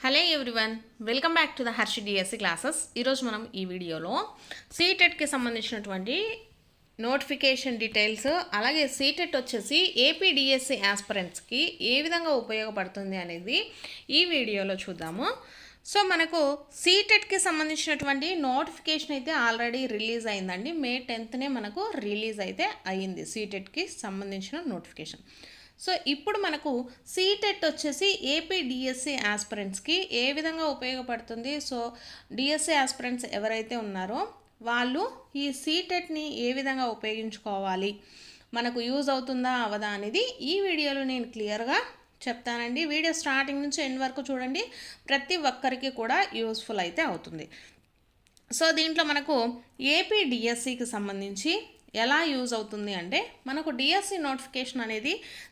Hello everyone, welcome back to the Harshi DSC classes. ఈరోజు మనం ఈ వీడియోలో సీటెట్కి సంబంధించినటువంటి నోటిఫికేషన్ డీటెయిల్స్, అలాగే సీటెట్ వచ్చేసి ఏపీ డిఎస్సి ఆస్పిరెంట్స్కి ఏ విధంగా ఉపయోగపడుతుంది అనేది ఈ వీడియోలో చూద్దాము. సో మనకు సీటెట్కి సంబంధించినటువంటి నోటిఫికేషన్ అయితే ఆల్రెడీ రిలీజ్ అయిందండి. మే 10నే మనకు రిలీజ్ అయితే అయ్యింది సీటెట్కి సంబంధించిన నోటిఫికేషన్. సో ఇప్పుడు మనకు సీటెట్ వచ్చేసి ఏపీ డిఎస్సి ఆస్పిరెంట్స్కి ఏ విధంగా ఉపయోగపడుతుంది. సో డిఎస్సి ఆస్పిరెంట్స్ ఎవరైతే ఉన్నారో వాళ్ళు ఈ సీటెట్ని ఏ విధంగా ఉపయోగించుకోవాలి, మనకు యూజ్ అవుతుందా అవదా అనేది ఈ వీడియోలో నేను క్లియర్గా చెప్తానండి. వీడియో స్టార్టింగ్ నుంచి ఎండ్ వరకు చూడండి, ప్రతి ఒక్కరికి కూడా యూస్ఫుల్ అయితే అవుతుంది. సో దీంట్లో మనకు ఏపీ డిఎస్సికి సంబంధించి ఎలా యూజ్ అవుతుంది అంటే, మనకు డిఎస్సి నోటిఫికేషన్ అనేది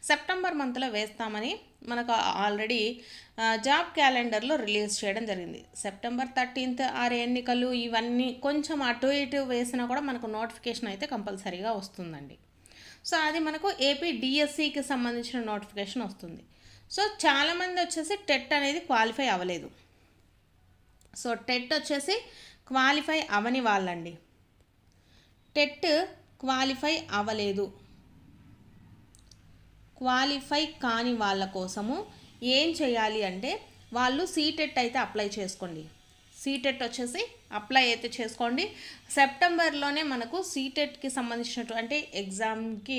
సెప్టెంబర్ మంత్లో వేస్తామని మనకు ఆల్రెడీ జాబ్ క్యాలెండర్లో రిలీజ్ చేయడం జరిగింది. సెప్టెంబర్ 13th ఎన్నికలు ఇవన్నీ కొంచెం అటు ఇటు వేసినా కూడా మనకు నోటిఫికేషన్ అయితే కంపల్సరీగా వస్తుందండి. సో అది మనకు ఏపీ డిఎస్సికి సంబంధించిన నోటిఫికేషన్ వస్తుంది. సో చాలామంది వచ్చేసి టెట్ అనేది క్వాలిఫై అవ్వలేదు. సో టెట్ వచ్చేసి క్వాలిఫై అవని వాళ్ళండి. టెట్ క్వాలిఫై అవ్వలేదు, క్వాలిఫై కాని వాళ్ళ కోసము ఏం చేయాలి అంటే, వాళ్ళు సీటెట్ అయితే అప్లై చేసుకోండి. సీటెట్ వచ్చేసి అప్లై అయితే చేసుకోండి. సెప్టెంబర్లోనే మనకు సీటెట్కి సంబంధించినటువంటి ఎగ్జామ్కి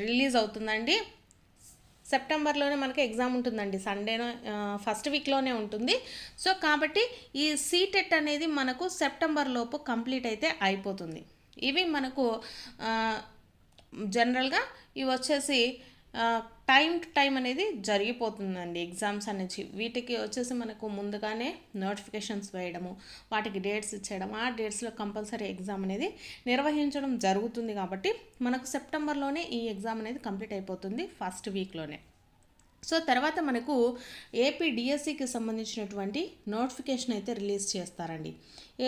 రిలీజ్ అవుతుందండి. సెప్టెంబర్లోనే మనకి ఎగ్జామ్ ఉంటుందండి. సండేనో ఫస్ట్ వీక్లోనే ఉంటుంది. సో కాబట్టి ఈ సీటెట్ అనేది మనకు సెప్టెంబర్ లోపు కంప్లీట్ అయితే అయిపోతుంది. ఇవి మనకు జనరల్గా ఇవి వచ్చేసి టైం టు టైం అనేది జరిగిపోతుందండి. ఎగ్జామ్స్ అనేది వీటికి వచ్చేసి మనకు ముందుగానే నోటిఫికేషన్స్ వేయడము, వాటికి డేట్స్ ఇచ్చేయడం, ఆ డేట్స్లో కంపల్సరీ ఎగ్జామ్ అనేది నిర్వహించడం జరుగుతుంది. కాబట్టి మనకు సెప్టెంబర్లోనే ఈ ఎగ్జామ్ అనేది కంప్లీట్ అయిపోతుంది, ఫస్ట్ వీక్లోనే. సో తర్వాత మనకు ఏపీ డిఎస్సికి సంబంధించినటువంటి నోటిఫికేషన్ అయితే రిలీజ్ చేస్తారండి.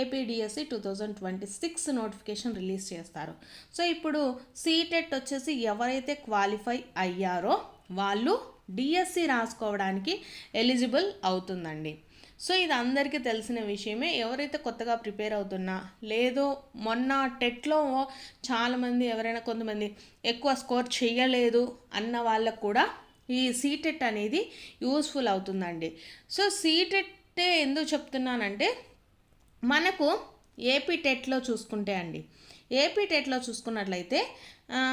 ఏపీ డిఎస్సి 2026 నోటిఫికేషన్ రిలీజ్ చేస్తారు. సో ఇప్పుడు సీటెట్ వచ్చేసి ఎవరైతే క్వాలిఫై అయ్యారో వాళ్ళు డిఎస్సి రాసుకోవడానికి ఎలిజిబుల్ అవుతుందండి. సో ఇది అందరికీ తెలిసిన విషయమే. ఎవరైతే కొత్తగా ప్రిపేర్ అవుతున్నా, లేదో మొన్న టెట్లో చాలామంది ఎవరైనా కొంతమంది ఎక్కువ స్కోర్ చేయలేదు అన్న వాళ్ళకు కూడా ఈ సీటెట్ అనేది యూస్ఫుల్ అవుతుందండి. సో సీటెట్ ఎందుకు చెప్తున్నానంటే, మనకు ఏపీ టెట్లో చూసుకుంటే అండి, ఏపీ టెట్లో చూసుకున్నట్లయితే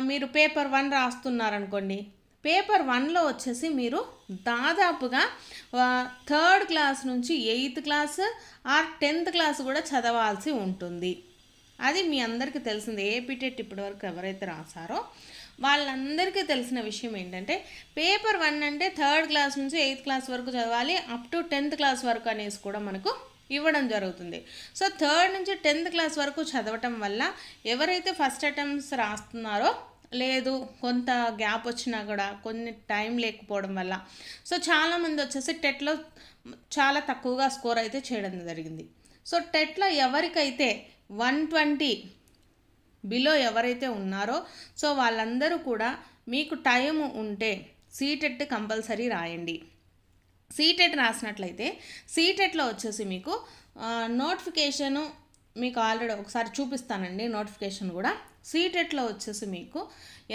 మీరు పేపర్ 1 రాస్తున్నారనుకోండి. పేపర్ 1లో వచ్చేసి మీరు దాదాపుగా 3rd క్లాస్ నుంచి 8th class are 10th class కూడా చదవాల్సి ఉంటుంది. అది మీ అందరికీ తెలిసింది. ఏపీ టెట్ ఇప్పటివరకు ఎవరైతే రాసారో వాళ్ళందరికీ తెలిసిన విషయం ఏంటంటే, పేపర్ 1 అంటే 3rd క్లాస్ నుంచి 8th క్లాస్ వరకు చదవాలి, అప్ టు 10th క్లాస్ వరకు అనేసి కూడా మనకు ఇవ్వడం జరుగుతుంది. సో 3rd నుంచి 10th క్లాస్ వరకు చదవటం వల్ల ఎవరైతే ఫస్ట్ అటెంప్ట్స్ రాస్తున్నారో, లేదు కొంత గ్యాప్ వచ్చినా కూడా కొన్ని టైం లేకపోవడం వల్ల, సో చాలామంది వచ్చేసి టెట్లో చాలా తక్కువగా స్కోర్ అయితే చేయడం జరిగింది. సో టెట్లో ఎవరికైతే 120 బిలో ఎవరైతే ఉన్నారో, సో వాళ్ళందరూ కూడా మీకు టైం ఉంటే సీటెట్ కంపల్సరీ రాయండి. సీటెట్ రాసినట్లయితే సీటెట్లో వచ్చేసి మీకు నోటిఫికేషను మీకు ఆల్రెడీ ఒకసారి చూపిస్తానండి. నోటిఫికేషన్ కూడా సీటెట్లో వచ్చేసి మీకు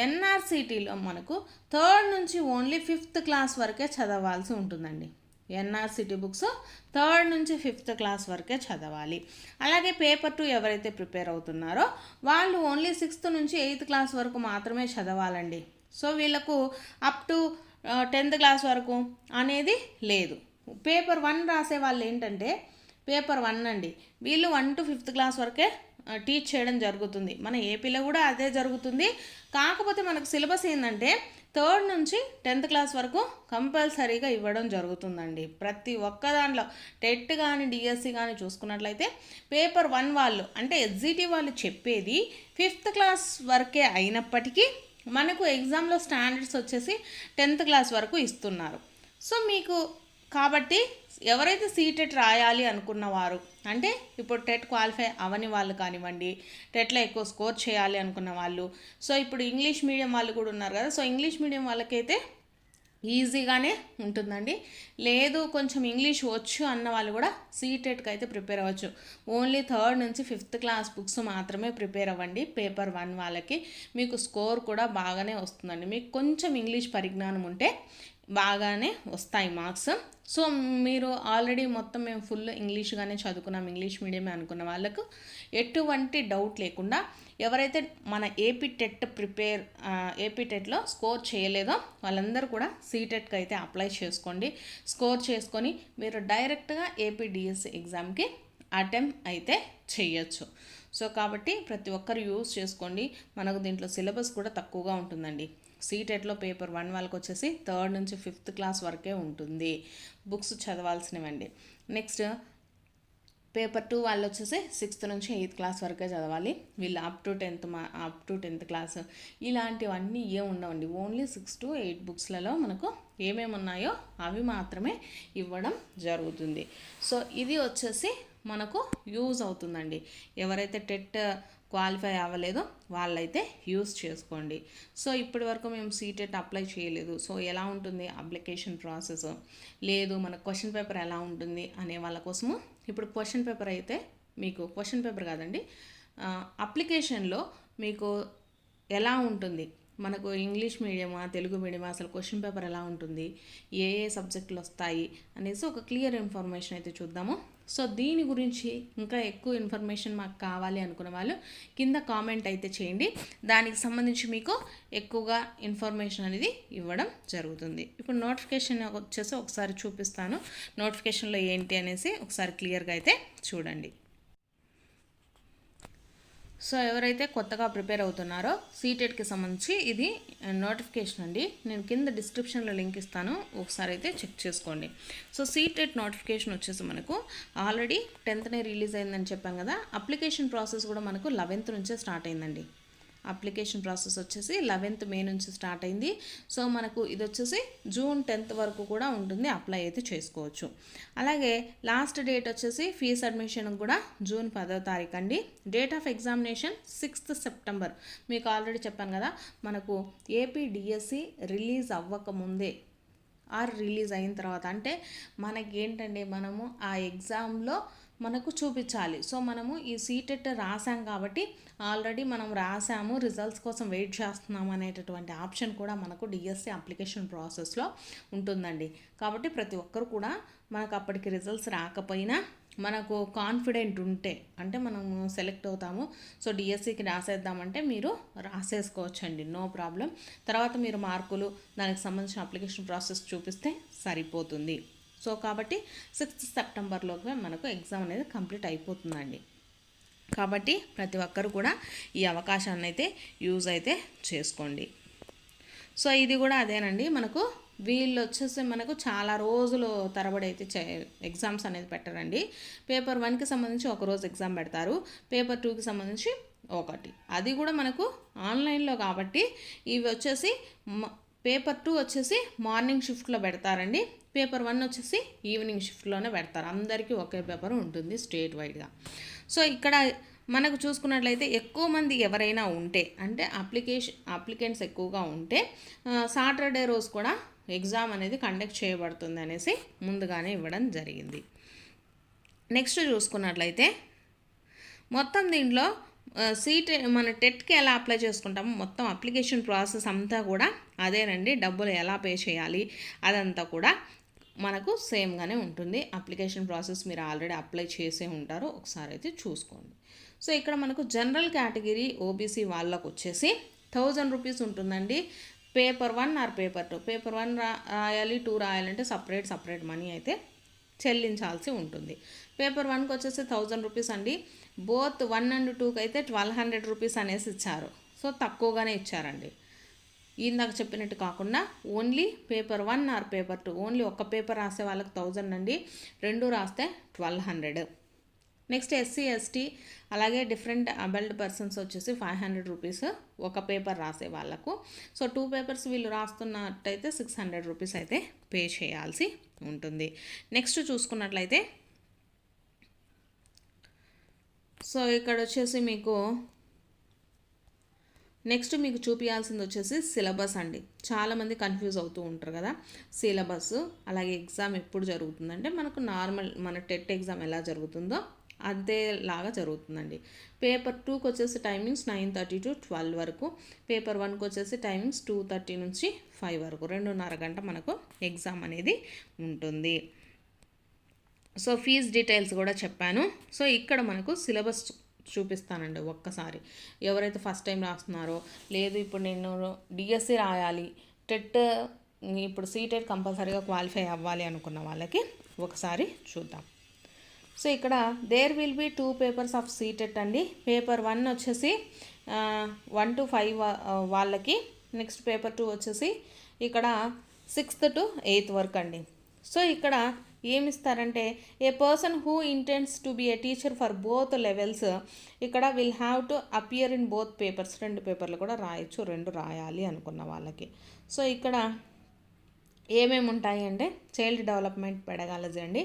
ఎన్ఆర్సిటీలో మనకు 3rd నుంచి ఓన్లీ 5th క్లాస్ వరకే చదవాల్సి ఉంటుందండి. ఎన్ఆర్సిటీ బుక్స్ 3rd నుంచి 5th క్లాస్ వరకే చదవాలి. అలాగే పేపర్ 2 ఎవరైతే ప్రిపేర్ అవుతున్నారో వాళ్ళు ఓన్లీ 6th నుంచి 8th క్లాస్ వరకు మాత్రమే చదవాలండి. సో వీళ్ళకు అప్ టు 10th క్లాస్ వరకు అనేది లేదు. పేపర్ 1 రాసే వాళ్ళు ఏంటంటే, పేపర్ 1 అండి, వీళ్ళు 1 to 5th క్లాస్ వరకే టీచ్ చేయడం జరుగుతుంది. మన ఏపీలో కూడా అదే జరుగుతుంది. కాకపోతే మనకు సిలబస్ ఏంటంటే 3rd నుంచి 10th క్లాస్ వరకు కంపల్సరీగా ఇవ్వడం జరుగుతుందండి. ప్రతి ఒక్క దాంట్లో టెట్ కానీ డిఎస్సి కానీ చూసుకున్నట్లయితే పేపర్ 1 వాళ్ళు అంటే ఎస్జిటి వాళ్ళు చెప్పేది 5th క్లాస్ వరకే అయినప్పటికీ మనకు ఎగ్జామ్లో స్టాండర్డ్స్ వచ్చేసి 10th క్లాస్ వరకు ఇస్తున్నారు. సో మీకు కాబట్టి ఎవరైతే సీటెట్ రాయాలి అనుకున్నవారు, అంటే ఇప్పుడు టెట్ క్వాలిఫై అవని వాళ్ళు కానివ్వండి, టెట్లో ఎక్కువ స్కోర్ చేయాలి అనుకున్న వాళ్ళు, సో ఇప్పుడు ఇంగ్లీష్ మీడియం వాళ్ళు కూడా ఉన్నారు కదా. సో ఇంగ్లీష్ మీడియం వాళ్ళకైతే ఈజీగానే ఉంటుందండి. లేదు కొంచెం ఇంగ్లీష్ వచ్చు అన్న వాళ్ళు కూడా సీటెట్కి అయితే ప్రిపేర్ అవ్వచ్చు. ఓన్లీ థర్డ్ నుంచి ఫిఫ్త్ క్లాస్ బుక్స్ మాత్రమే ప్రిపేర్ అవ్వండి. పేపర్ 1 వాళ్ళకి మీకు స్కోర్ కూడా బాగానే వస్తుందండి. మీకు కొంచెం ఇంగ్లీష్ పరిజ్ఞానం ఉంటే బాగానే వస్తాయి మార్క్స్. సో మీరు ఆల్రెడీ మొత్తం మేము ఫుల్ ఇంగ్లీష్గానే చదువుకున్నాం, ఇంగ్లీష్ మీడియమే అనుకున్న వాళ్ళకు ఎటువంటి డౌట్ లేకుండా ఎవరైతే మన ఏపీ టెట్లో స్కోర్ చేయలేదో వాళ్ళందరూ కూడా సీటెట్కి అయితే అప్లై చేసుకోండి. స్కోర్ చేసుకొని మీరు డైరెక్ట్గా ఏపీడిఎస్సి ఎగ్జామ్కి అటెంప్ట్ అయితే చేయొచ్చు. సో కాబట్టి ప్రతి ఒక్కరు యూజ్ చేసుకోండి. మనకు దీంట్లో సిలబస్ కూడా తక్కువగా ఉంటుందండి. సీటెట్లో పేపర్ 1 వాళ్ళకి వచ్చేసి థర్డ్ నుంచి ఫిఫ్త్ క్లాస్ వరకే ఉంటుంది బుక్స్ చదవాల్సినవండి. నెక్స్ట్ పేపర్ 2 వాళ్ళు వచ్చేసి 6th నుంచి 8th క్లాస్ వరకే చదవాలి. వీళ్ళు అప్ టు 10th క్లాస్ ఇలాంటివన్నీ ఏం ఉండవండి. ఓన్లీ 6 to 8 బుక్స్లలో మనకు ఏమేమి ఉన్నాయో అవి మాత్రమే ఇవ్వడం జరుగుతుంది. సో ఇది వచ్చేసి మనకు యూజ్ అవుతుందండి. ఎవరైతే టెట్ క్వాలిఫై అవ్వలేదో వాళ్ళైతే యూజ్ చేసుకోండి. సో ఇప్పటి వరకు మేము సీటెట్ అప్లై చేయలేదు, సో ఎలా ఉంటుంది అప్లికేషన్ ప్రాసెస్, లేదు మన క్వశ్చన్ పేపర్ ఎలా ఉంటుంది అనే వాళ్ళ కోసము ఇప్పుడు క్వశ్చన్ పేపర్ అయితే మీకు క్వశ్చన్ పేపర్ కాదండి, అప్లికేషన్లో మీకు ఎలా ఉంటుంది, మనకు ఇంగ్లీష్ మీడియమా తెలుగు మీడియమా అసలు క్వశ్చన్ పేపర్ ఎలా ఉంటుంది, ఏ సబ్జెక్టులు వస్తాయి అనేసి ఒక క్లియర్ ఇన్ఫర్మేషన్ అయితే చూద్దాము. సో దీని గురించి ఇంకా ఎక్కువ ఇన్ఫర్మేషన్ మాకు కావాలి అనుకున్న వాళ్ళు కింద కామెంట్ అయితే చేయండి. దానికి సంబంధించి మీకు ఎక్కువగా ఇన్ఫర్మేషన్ అనేది ఇవ్వడం జరుగుతుంది. ఇప్పుడు నోటిఫికేషన్ వచ్చేసి ఒకసారి చూపిస్తాను. నోటిఫికేషన్లో ఏంటి అనేసి ఒకసారి క్లియర్గా అయితే చూడండి. సో ఎవరైతే కొత్తగా ప్రిపేర్ అవుతున్నారో సీటెట్కి సంబంధించి ఇది నోటిఫికేషన్ అండి. నేను కింద డిస్క్రిప్షన్లో లింక్ ఇస్తాను, ఒకసారి అయితే చెక్ చేసుకోండి. సో సీటెట్ నోటిఫికేషన్ వచ్చేసి మనకు ఆల్రెడీ 10th రిలీజ్ అయిందని చెప్పాను కదా. అప్లికేషన్ ప్రాసెస్ కూడా మనకు 11th నుంచే స్టార్ట్ అయిందండి. అప్లికేషన్ ప్రాసెస్ వచ్చేసి 11th May నుంచి స్టార్ట్ అయింది. సో మనకు ఇది వచ్చేసి June 10th వరకు కూడా ఉంటుంది, అప్లై అయితే చేసుకోవచ్చు. అలాగే లాస్ట్ డేట్ వచ్చేసి ఫీజ్ అడ్మిషన్ కూడా June 10వ తారీఖు అండి. Date of examination 6th September. మీకు ఆల్రెడీ చెప్పాను కదా, మనకు ఏపీడిఎస్సి రిలీజ్ అవ్వకముందే ఆర్ రిలీజ్ అయిన తర్వాత అంటే మనకి ఏంటంటే మనము ఆ ఎగ్జామ్లో మనకు చూపించాలి. సో మనము ఈ సీటెట్ రాసాం కాబట్టి ఆల్రెడీ మనం రాసాము, రిజల్ట్స్ కోసం వెయిట్ చేస్తున్నాము అనేటటువంటి ఆప్షన్ కూడా మనకు డిఎస్సి అప్లికేషన్ ప్రాసెస్లో ఉంటుందండి. కాబట్టి ప్రతి ఒక్కరు కూడా మనకు అప్పటికి రిజల్ట్స్ రాకపోయినా మనకు కాన్ఫిడెంట్ ఉంటే అంటే మనము సెలెక్ట్ అవుతాము, సో డిఎస్సికి రాసేద్దామంటే మీరు రాసేసుకోవచ్చండి, నో ప్రాబ్లం. తర్వాత మీరు మార్కులు దానికి సంబంధించిన అప్లికేషన్ ప్రాసెస్ చూపిస్తే సరిపోతుంది. సో కాబట్టి 6th Septemberలోకి మనకు ఎగ్జామ్ అనేది కంప్లీట్ అయిపోతుందండి. కాబట్టి ప్రతి ఒక్కరు కూడా ఈ అవకాశాన్ని అయితే యూజ్ అయితే చేసుకోండి. సో ఇది కూడా అదేనండి, మనకు వీళ్ళు వచ్చేసి మనకు చాలా రోజులు తరబడి అయితే ఎగ్జామ్స్ అనేది పెట్టరండి. పేపర్ 1కి సంబంధించి ఒకరోజు ఎగ్జామ్ పెడతారు, పేపర్ 2కి సంబంధించి ఒకటి, అది కూడా మనకు ఆన్లైన్లో కాబట్టి ఇవి వచ్చేసి పేపర్ 2 వచ్చేసి మార్నింగ్ షిఫ్ట్లో పెడతారండి, పేపర్ 1 వచ్చేసి ఈవినింగ్ షిఫ్ట్లోనే పెడతారు. అందరికీ ఒకే పేపర్ ఉంటుంది స్టేట్ వైడ్గా. సో ఇక్కడ మనకు చూసుకున్నట్లయితే ఎక్కువ మంది ఎవరైనా ఉంటే అంటే అప్లికెంట్స్ ఎక్కువగా ఉంటే సాటర్డే రోజు కూడా ఎగ్జామ్ అనేది కండక్ట్ చేయబడుతుంది అనేసి ముందుగానే ఇవ్వడం జరిగింది. నెక్స్ట్ చూసుకున్నట్లయితే మొత్తం దీంట్లో మన టెట్కి ఎలా అప్లై చేసుకుంటామో మొత్తం అప్లికేషన్ ప్రాసెస్ అంతా కూడా అదేనండి. డబ్బులు ఎలా పే చేయాలి అదంతా కూడా మనకు సేమ్గానే ఉంటుంది. అప్లికేషన్ ప్రాసెస్ మీరు ఆల్రెడీ అప్లై చేసే ఉంటారు, ఒకసారి అయితే చూసుకోండి. సో ఇక్కడ మనకు జనరల్ కేటగిరీ ఓబీసీ వాళ్ళకు వచ్చేసి 1000 రూపీస్ ఉంటుందండి. పేపర్ 1 ఆర్ పేపర్ 2, పేపర్ 1 రాయాలి 2 రాయాలంటే సపరేట్ మనీ అయితే చెల్లించాల్సి ఉంటుంది. పేపర్ 1కి వచ్చేసి 1000 రూపీస్ అండి. బోత్ 1 and 2కి అయితే 1200 రూపీస్ అనేసి ఇచ్చారు. సో తక్కువగానే ఇచ్చారండి. ఇందాక చెప్పినట్టు కాకుండా only paper 1 are paper 2 only ఒక పేపర్ రాసే వాళ్ళకి 1000 అండి, 2 రాస్తే 1200. నెక్స్ట్ ఎస్సీ ఎస్టీ అలాగే డిఫరెంట్ అబల్డ్ పర్సన్స్ వచ్చేసి 500 రూపీస్ ఒక పేపర్ రాసే వాళ్ళకు. సో 2 పేపర్స్ వీళ్ళు రాస్తున్నట్టయితే 600 రూపీస్ అయితే పే చేయాల్సి ఉంటుంది. నెక్స్ట్ చూసుకున్నట్లయితే సో ఇక్కడ వచ్చేసి మీకు నెక్స్ట్ మీకు చూపించాల్సింది వచ్చేసి సిలబస్ అండి. చాలామంది కన్ఫ్యూజ్ అవుతూ ఉంటారు కదా, సిలబస్ అలాగే ఎగ్జామ్ ఎప్పుడు జరుగుతుందంటే మనకు నార్మల్ మన టెట్ ఎగ్జామ్ ఎలా జరుగుతుందో అదేలాగా జరుగుతుందండి. పేపర్ 2కి వచ్చేసి టైమింగ్స్ 9:30 to 12 వరకు, పేపర్ 1కి వచ్చేసి టైమింగ్స్ 2:30 నుంచి 5 వరకు, 2:30 గంట మనకు ఎగ్జామ్ అనేది ఉంటుంది. సో ఫీజ్ డీటెయిల్స్ కూడా చెప్పాను. సో ఇక్కడ మనకు సిలబస్ చూపిస్తానండి ఒక్కసారి. ఎవరైతే ఫస్ట్ టైం రాస్తున్నారో, లేదు ఇప్పుడు నేను డిఎస్సి రాయాలి, టెట్ ఇప్పుడు సీటెట్ కంపల్సరీగా క్వాలిఫై అవ్వాలి అనుకున్న వాళ్ళకి ఒకసారి చూద్దాం. సో ఇక్కడ there will be 2 papers of CTET అండి. పేపర్ 1 వచ్చేసి 1 to 5 వాళ్ళకి, నెక్స్ట్ పేపర్ 2 వచ్చేసి ఇక్కడ 6th to 8th వరకు అండి. సో ఇక్కడ ఏమిస్తారంటే a person who intends to be a teacher for both levels ఇక్కడ will have to appear in both papers, 2 పేపర్లు కూడా రాయొచ్చు, 2 రాయాలి అనుకున్న వాళ్ళకి. సో ఇక్కడ ఏమేమి ఉంటాయి అంటే చైల్డ్ డెవలప్మెంట్ పెడగాలజీ అండి.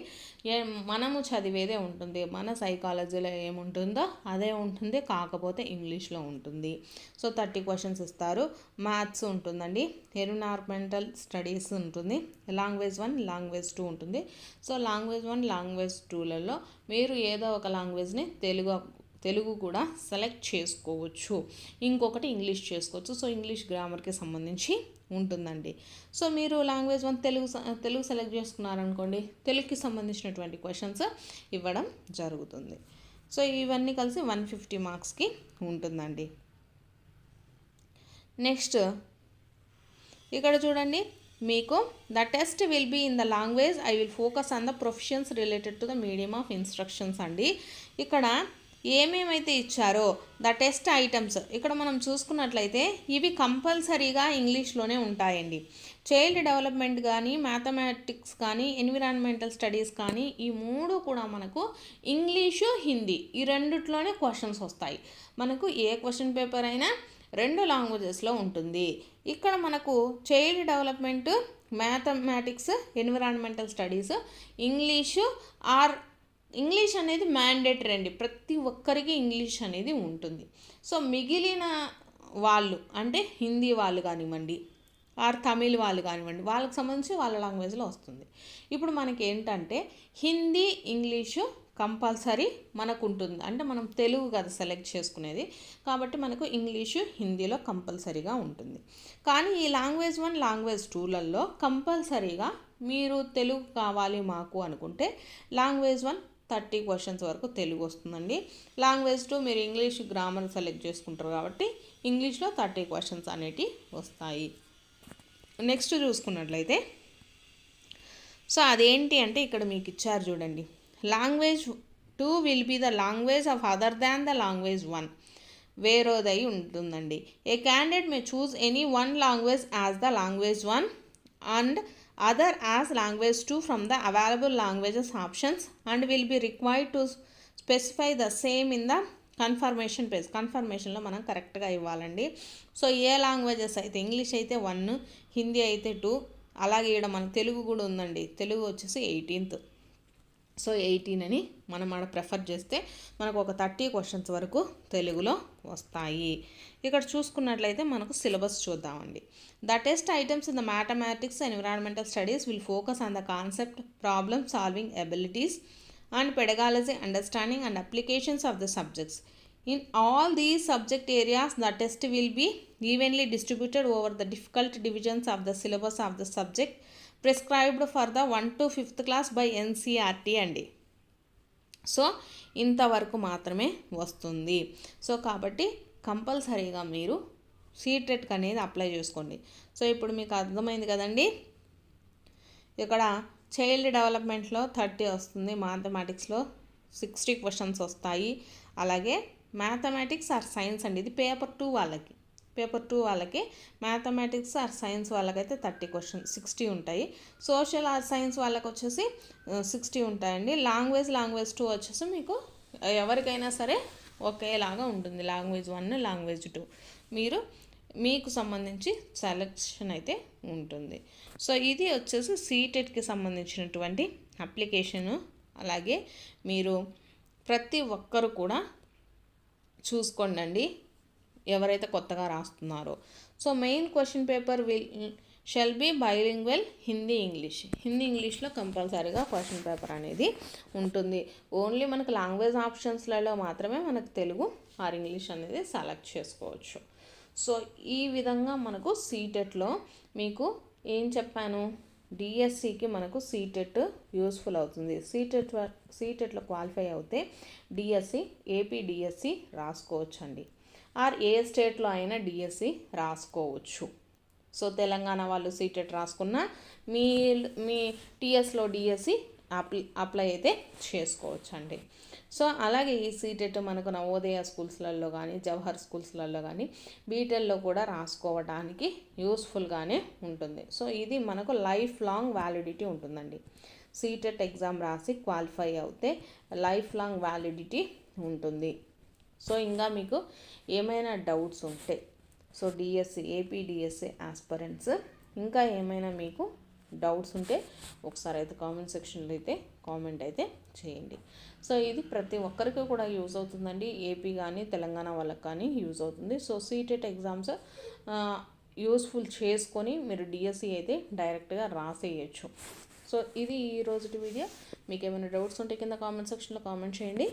మనము చదివేదే ఉంటుంది, మన సైకాలజీలో ఏముంటుందో అదే ఉంటుంది, కాకపోతే ఇంగ్లీష్లో ఉంటుంది. సో 30 క్వశ్చన్స్ ఇస్తారు. మ్యాథ్స్ ఉంటుందండి, ఎన్విరాన్మెంటల్ స్టడీస్ ఉంటుంది, లాంగ్వేజ్ 1 లాంగ్వేజ్ 2 ఉంటుంది. సో లాంగ్వేజ్ 1 లాంగ్వేజ్ 2లలో మీరు ఏదో ఒక లాంగ్వేజ్ని తెలుగు కూడా సెలెక్ట్ చేసుకోవచ్చు, ఇంకొకటి ఇంగ్లీష్ చేసుకోవచ్చు. సో ఇంగ్లీష్ గ్రామర్కి సంబంధించి ఉంటుందండి. సో మీరు లాంగ్వేజ్ 1 తెలుగు సెలెక్ట్ చేసుకున్నారనుకోండి, తెలుగుకి సంబంధించినటువంటి క్వశ్చన్స్ ఇవ్వడం జరుగుతుంది. సో ఇవన్నీ కలిసి 150 మార్క్స్కి ఉంటుందండి. నెక్స్ట్ ఇక్కడ చూడండి, మీకు the test will be in the language, I will focus on the professions related to the medium of instructions అండి. ఇక్కడ ఏమేమైతే ఇచ్చారో ద టెస్ట్ ఐటమ్స్ ఇక్కడ మనం చూసుకున్నట్లయితే ఇవి కంపల్సరీగా ఇంగ్లీష్లోనే ఉంటాయండి. చైల్డ్ డెవలప్మెంట్ కానీ, మ్యాథమెటిక్స్ కానీ, ఎన్విరాన్మెంటల్ స్టడీస్ కానీ, ఈ 3 కూడా మనకు ఇంగ్లీషు హిందీ ఈ రెండిట్లోనే క్వశ్చన్స్ వస్తాయి. మనకు ఏ క్వశ్చన్ పేపర్ అయినా 2 లాంగ్వేజెస్లో ఉంటుంది. ఇక్కడ మనకు child development, mathematics, environmental studies English English అనేది మ్యాండేటరీ అండి, ప్రతి ఒక్కరికి ఇంగ్లీష్ అనేది ఉంటుంది. సో మిగిలిన వాళ్ళు అంటే హిందీ వాళ్ళు కానివ్వండి, తమిళ్ వాళ్ళు కానివ్వండి, వాళ్ళకి సంబంధించి వాళ్ళ లాంగ్వేజ్లో వస్తుంది. ఇప్పుడు మనకి ఏంటంటే హిందీ ఇంగ్లీషు కంపల్సరీ మనకు ఉంటుంది, అంటే మనం తెలుగు కదా సెలెక్ట్ చేసుకునేది, కాబట్టి మనకు ఇంగ్లీషు హిందీలో కంపల్సరీగా ఉంటుంది. కానీ ఈ లాంగ్వేజ్ 1 లాంగ్వేజ్ 2లలో కంపల్సరీగా మీరు తెలుగు కావాలి మాకు అనుకుంటే లాంగ్వేజ్ 1 30 క్వశ్చన్స్ వరకు తెలుగు వస్తుందండి. లాంగ్వేజ్ 2 మీరు ఇంగ్లీష్ గ్రామర్ సెలెక్ట్ చేసుకుంటారు కాబట్టి ఇంగ్లీష్లో 30 క్వశ్చన్స్ అనేటివి వస్తాయి. నెక్స్ట్ చూసుకున్నట్లయితే సో అదేంటి అంటే ఇక్కడ మీకు ఇచ్చారు చూడండి, language 2 will be the language of other than the language 1, వేరేదై ఉంటుందండి. A candidate may choose any 1 language as the language 1 and other as language 2 from the available languages options and will be required to specify the same in the confirmation page. కన్ఫర్మేషన్లో మనం కరెక్ట్గా ఇవ్వాలండి. So ఏ languages అయితే English అయితే 1, హిందీ అయితే 2, అలాగే ఇక్కడ మన తెలుగు కూడా ఉందండి, తెలుగు వచ్చేసి 18th. సో 18 అని మనం ఆడ ప్రిఫర్ చేస్తే మనకు ఒక 30 క్వశ్చన్స్ వరకు తెలుగులో వస్తాయి. ఇక్కడ చూసుకున్నట్లయితే మనకు సిలబస్ చూద్దామండి. The test items in the mathematics environmental studies will focus on the concept, problem solving abilities and pedagogy understanding and applications of the subjects. In all these subject areas, the test will be evenly distributed over the difficult divisions of the syllabus of the subject prescribed for the 1 to 5th class by NCERT అండి. So ఇంతవరకు మాత్రమే వస్తుంది. So కాబట్టి కంపల్సరీగా మీరు సీటెట్కి అనేది apply చేసుకోండి. So ఇప్పుడు మీకు అర్థమైంది కదండి, ఇక్కడ చైల్డ్ డెవలప్మెంట్లో 30 వస్తుంది, మ్యాథమెటిక్స్లో 60 క్వశ్చన్స్ వస్తాయి, అలాగే మ్యాథమెటిక్స్ ఆర్ సైన్స్ అండి, ఇది పేపర్ 2 వాళ్ళకి. పేపర్ 2 వాళ్ళకి మ్యాథమెటిక్స్ ఆర్ సైన్స్ వాళ్ళకైతే 30 క్వశ్చన్స్ 60 ఉంటాయి. సోషల్ ఆర్ సైన్స్ వాళ్ళకి వచ్చేసి 60 ఉంటాయండి. లాంగ్వేజ్ 2 వచ్చేసి మీకు ఎవరికైనా సరే ఒకేలాగా ఉంటుంది, లాంగ్వేజ్ 1 లాంగ్వేజ్ 2 మీకు సంబంధించి సెలెక్షన్ అయితే ఉంటుంది. సో ఇది వచ్చేసి సీటెట్కి సంబంధించినటువంటి అప్లికేషను. అలాగే మీరు ప్రతి ఒక్కరు కూడా చూసుకోండి. ఎవరైతే కొత్తగా రాస్తున్నారో. So main question paper shall be bilingual Hindi ఇంగ్లీష్లో కంపల్సరీగా క్వశ్చన్ పేపర్ అనేది ఉంటుంది. ఓన్లీ మనకు లాంగ్వేజ్ ఆప్షన్స్లలో మాత్రమే మనకు తెలుగు ఆర్ ఇంగ్లీష్ అనేది సెలెక్ట్ చేసుకోవచ్చు. సో ఈ విధంగా మనకు సీటెట్లో మీకు ఏం చెప్పాను, డిఎస్సికి మనకు సీటెట్ యూస్ఫుల్ అవుతుంది. సీటెట్లో క్వాలిఫై అవుతే డిఎస్సి, ఏపీ డిఎస్సి రాసుకోవచ్చు అండి. ఆర్ ఏ స్టేట్లో అయినా డిఎస్సి రాసుకోవచ్చు. సో తెలంగాణ వాళ్ళు సీటెట్ రాసుకున్న మీ టీఎస్లో డిఎస్సి అప్లై అయితే చేసుకోవచ్చు అండి. సో అలాగే ఈ సీటెట్ మనకు నవోదయ స్కూల్స్లలో కానీ, జవహర్ స్కూల్స్లలో కానీ, బీటెల్లో కూడా రాసుకోవడానికి యూస్ఫుల్గానే ఉంటుంది. సో ఇది మనకు లైఫ్ లాంగ్ వ్యాలిడిటీ ఉంటుందండి. సీటెట్ ఎగ్జామ్ రాసి క్వాలిఫై అవుతే లైఫ్ లాంగ్ వ్యాలిడిటీ ఉంటుంది. సో ఇంకా మీకు ఏమైనా డౌట్స్ ఉంటే, so DSC, AP DSC aspirants ఇంకా ఏమైనా మీకు డౌట్స్ ఉంటే ఒకసారి అయితే కామెంట్ సెక్షన్లో అయితే కామెంట్ అయితే చేయండి. సో ఇది ప్రతి ఒక్కరికి కూడా యూజ్ అవుతుందండి. ఏపీ కానీ తెలంగాణ వాళ్ళకి కానీ యూజ్ అవుతుంది. సో సీటెట్ ఎగ్జామ్స్ యూస్ఫుల్ చేసుకొని మీరు డిఎస్సి అయితే డైరెక్ట్గా రాసేయచ్చు. సో ఇది ఈ రోజుటి వీడియో. మీకు ఏమైనా డౌట్స్ ఉంటే కింద కామెంట్ సెక్షన్లో కామెంట్ చేయండి.